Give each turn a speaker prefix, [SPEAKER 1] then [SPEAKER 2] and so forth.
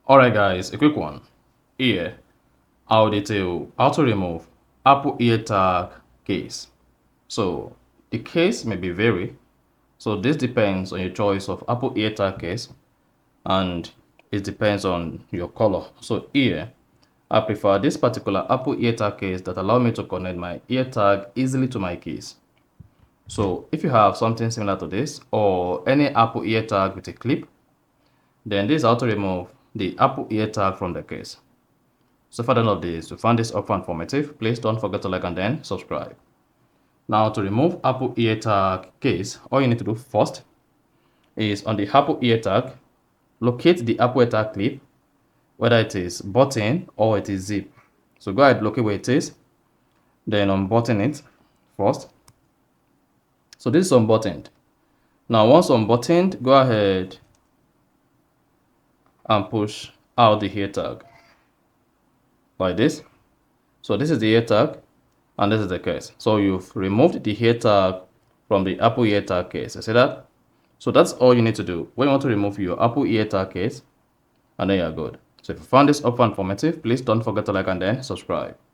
[SPEAKER 1] Alright guys, a quick one. Here, I'll detail how to remove Apple AirTag case. So, the case may be vary. So this depends on your choice of Apple AirTag case and it depends on your color. So here, I prefer this particular Apple AirTag case that allow me to connect my AirTag easily to my case. So if you have something similar to this or any Apple AirTag with a clip, then this is how to remove the Apple AirTag from the case. So for the end of this, if you found this helpful and informative, please don't forget to like and then subscribe. Now to remove Apple AirTag case, all you need to do first is on the Apple AirTag, locate the Apple AirTag clip, whether it is button or it is zip. So go ahead, locate where it is, then unbutton it first. So this is unbuttoned. Now once unbuttoned, go ahead and push out the AirTag like this. So this is the AirTag and this is the case. So you've removed the AirTag from the Apple AirTag case. You see that? So that's all you need to do when you want to remove your Apple AirTag case, and then you're good. So if you found this helpful and informative, please don't forget to like and then subscribe.